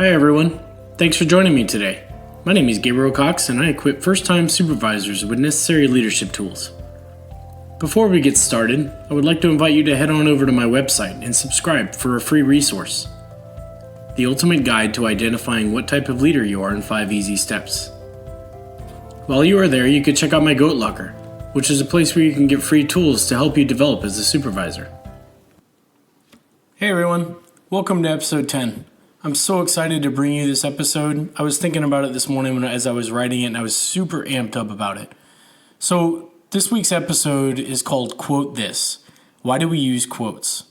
Hi everyone, thanks for joining me today. My name is Gabriel Cox and I equip first-time supervisors with necessary leadership tools. Before we get started, I would like to invite you to head on over to my website and subscribe for a free resource. The ultimate guide to identifying what type of leader you are in 5 easy steps. While you are there, you can check out my Goat Locker, which is a place where you can get free tools to help you develop as a supervisor. Hey everyone, welcome to episode 10. I'm so excited to bring you this episode. I was thinking about it this morning as I was writing it, and I was super amped up about it. So this week's episode is called Quote This. Why do we use quotes?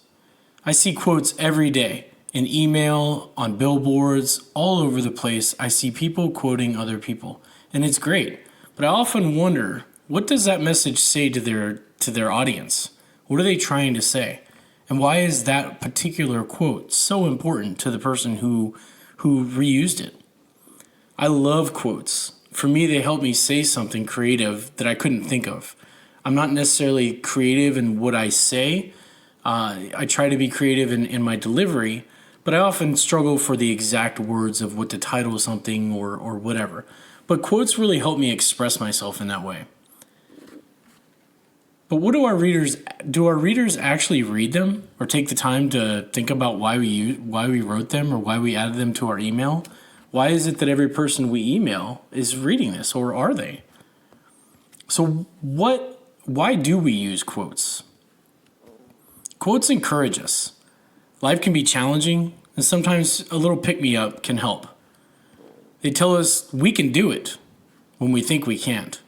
I see quotes every day in email, on billboards, all over the place. I see people quoting other people, and it's great. But I often wonder, what does that message say to their audience? What are they trying to say? And why is that particular quote so important to the person who reused it? I love quotes. For me, they help me say something creative that I couldn't think of. I'm not necessarily creative in what I say. I try to be creative in my delivery, but I often struggle for the exact words of what to title something or whatever. But quotes really help me express myself in that way. But what do our readers actually read them or take the time to think about why we wrote them or why we added them to our email? Why is it that every person we email is reading this, or are they? So why do we use quotes? Quotes encourage us. Life can be challenging, and sometimes a little pick-me-up can help. They tell us we can do it when we think we can't.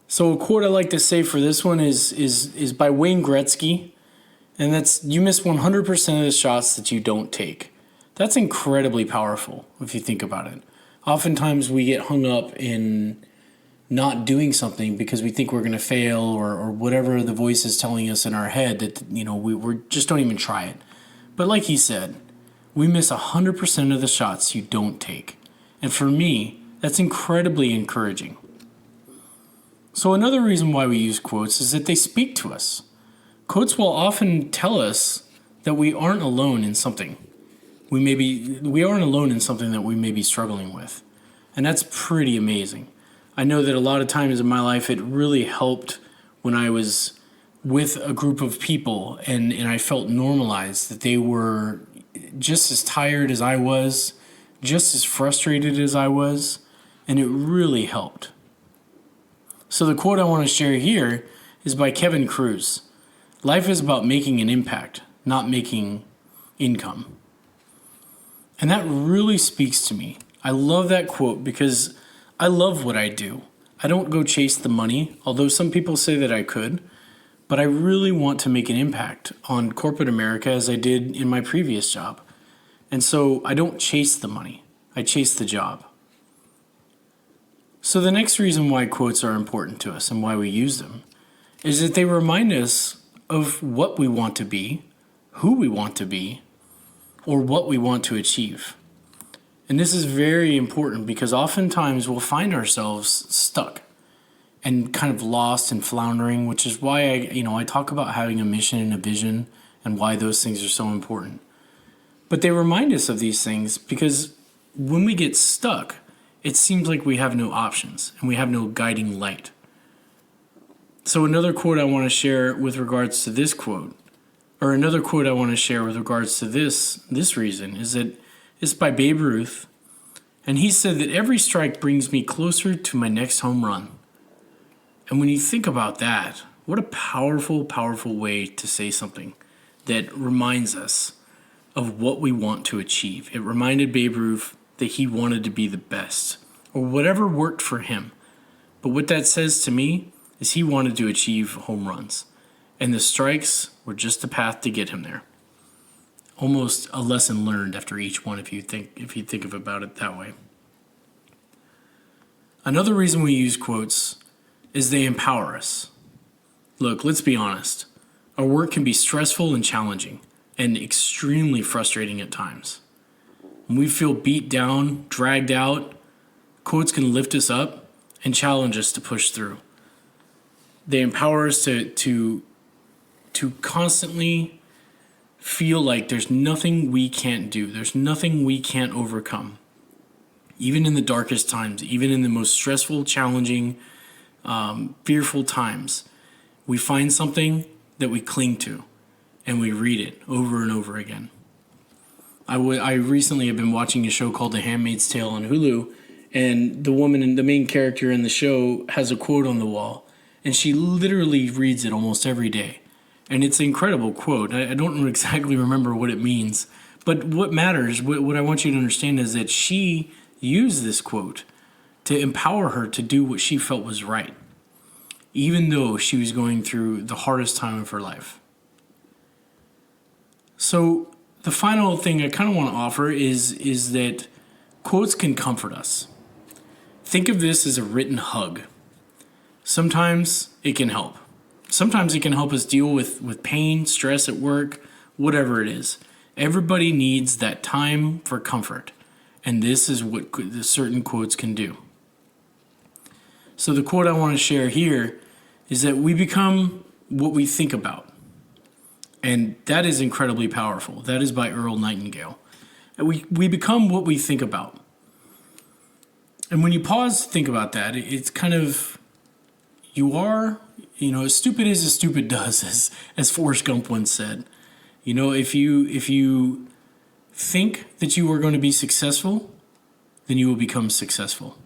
So a quote I like to say for this one is by Wayne Gretzky, and that's, "You miss 100% of the shots that you don't take." That's incredibly powerful if you think about it. Oftentimes we get hung up in not doing something because we think we're going to fail or whatever the voice is telling us in our head that, we just don't even try it. But like he said, we miss 100% of the shots you don't take. And for me, that's incredibly encouraging. So another reason why we use quotes is that they speak to us. Quotes will often tell us that we aren't alone in something. We aren't alone in something that we may be struggling with. And that's pretty amazing. I know that a lot of times in my life it really helped when I was with a group of people and I felt normalized, that they were just as tired as I was, just as frustrated as I was, and it really helped. So the quote I want to share here is by Kevin Kruse. "Life is about making an impact, not making income." And that really speaks to me. I love that quote because I love what I do. I don't go chase the money, although some people say that I could, but I really want to make an impact on corporate America as I did in my previous job. And so I don't chase the money, I chase the job. So the next reason why quotes are important to us and why we use them is that they remind us of what we want to be, who we want to be, or what we want to achieve. And this is very important because oftentimes we'll find ourselves stuck and kind of lost and floundering, which is why I talk about having a mission and a vision and why those things are so important. But they remind us of these things because when we get stuck, it seems like we have no options and we have no guiding light. So another quote I want to share with regards to this quote, or another quote I want to share with regards to this reason, is that it's by Babe Ruth. And he said that every strike brings me closer to my next home run. And when you think about that, what a powerful, powerful way to say something that reminds us of what we want to achieve. It reminded Babe Ruth that he wanted to be the best, or whatever worked for him. But what that says to me is he wanted to achieve home runs, and the strikes were just the path to get him there. Almost a lesson learned after each one if you think about it that way. Another reason we use quotes is they empower us. Look, let's be honest. Our work can be stressful and challenging and extremely frustrating at times. When we feel beat down, dragged out, quotes can lift us up and challenge us to push through. They empower us to constantly feel like there's nothing we can't do. There's nothing we can't overcome. Even in the darkest times, even in the most stressful, challenging, fearful times, we find something that we cling to and we read it over and over again. I recently have been watching a show called The Handmaid's Tale on Hulu, and the main character in the show has a quote on the wall, and she literally reads it almost every day. And it's an incredible quote. I don't exactly remember what it means, but what matters, what I want you to understand is that she used this quote to empower her to do what she felt was right, even though she was going through the hardest time of her life. So the final thing I kind of want to offer is that quotes can comfort us. Think of this as a written hug. Sometimes it can help. Sometimes it can help us deal with pain, stress at work, whatever it is. Everybody needs that time for comfort. And this is what certain quotes can do. So the quote I want to share here is that we become what we think about. And that is incredibly powerful. That is by Earl Nightingale. We become what we think about. And when you pause to think about that, it's kind of, as stupid as stupid does, as Forrest Gump once said. If you think that you are going to be successful, then you will become successful.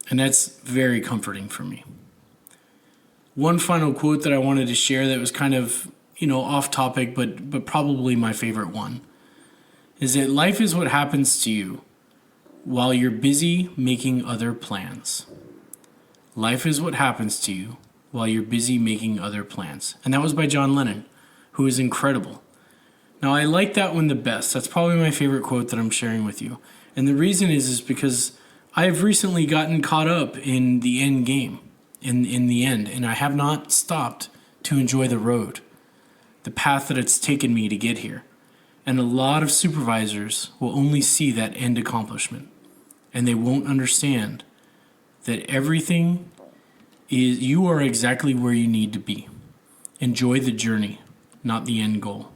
And that's very comforting for me. One final quote that I wanted to share that was kind of, off topic, but probably my favorite one, is that life is what happens to you while you're busy making other plans. Life is what happens to you while you're busy making other plans. And that was by John Lennon, who is incredible. Now, I like that one the best. That's probably my favorite quote that I'm sharing with you. And the reason is because I've recently gotten caught up in the end game, in the end, and I have not stopped to enjoy the road, the path that it's taken me to get here. And a lot of supervisors will only see that end accomplishment, and they won't understand that everything is, you are exactly where you need to be. Enjoy the journey, not the end goal.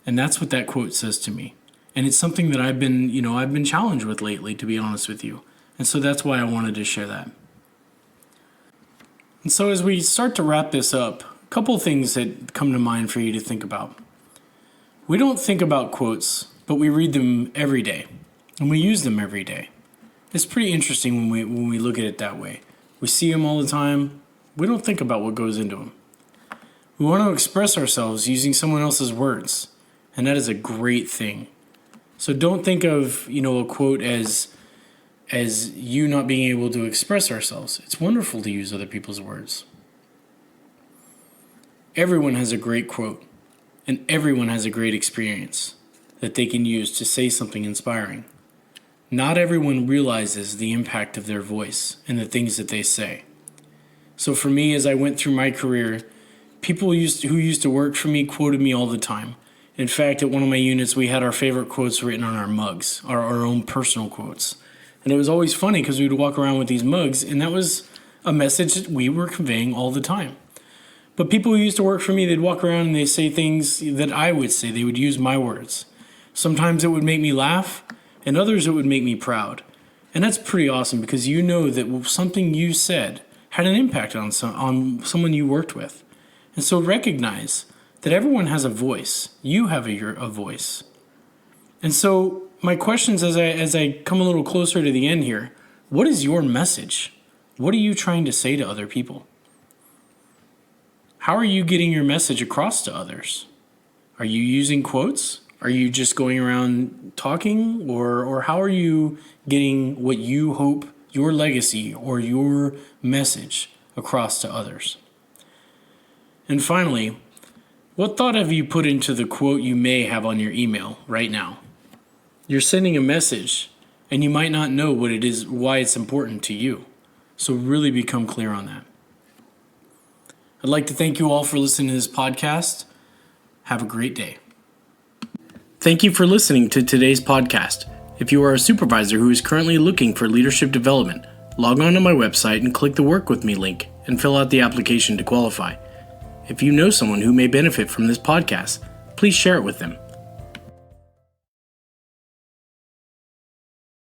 And that's what that quote says to me. And it's something that I've been challenged with lately, to be honest with you. And so that's why I wanted to share that. And so as we start to wrap this up, a couple things that come to mind for you to think about. We don't think about quotes, but we read them every day, and we use them every day. It's pretty interesting when we look at it that way. We see them all the time. We don't think about what goes into them. We want to express ourselves using someone else's words, and that is a great thing. So don't think of, a quote as you not being able to express ourselves. It's wonderful to use other people's words. Everyone has a great quote, and everyone has a great experience that they can use to say something inspiring. Not everyone realizes the impact of their voice and the things that they say. So for me, as I went through my career, people who used to work for me quoted me all the time. In fact, at one of my units, we had our favorite quotes written on our mugs, our own personal quotes. And it was always funny because we would walk around with these mugs, and that was a message that we were conveying all the time. But people who used to work for me, they'd walk around and they'd say things that I would say. They would use my words. Sometimes it would make me laugh, and others it would make me proud. And that's pretty awesome because you know that something you said had an impact on someone you worked with. And so recognize that everyone has a voice. You have a voice. And so my questions as I come a little closer to the end here, what is your message? What are you trying to say to other people? How are you getting your message across to others? Are you using quotes? Are you just going around talking? Or how are you getting what you hope, your legacy or your message across to others? And finally, what thought have you put into the quote you may have on your email right now? You're sending a message, and you might not know what it is, why it's important to you. So really become clear on that. I'd like to thank you all for listening to this podcast. Have a great day. Thank you for listening to today's podcast. If you are a supervisor who is currently looking for leadership development, log on to my website and click the Work With Me link and fill out the application to qualify. If you know someone who may benefit from this podcast, please share it with them.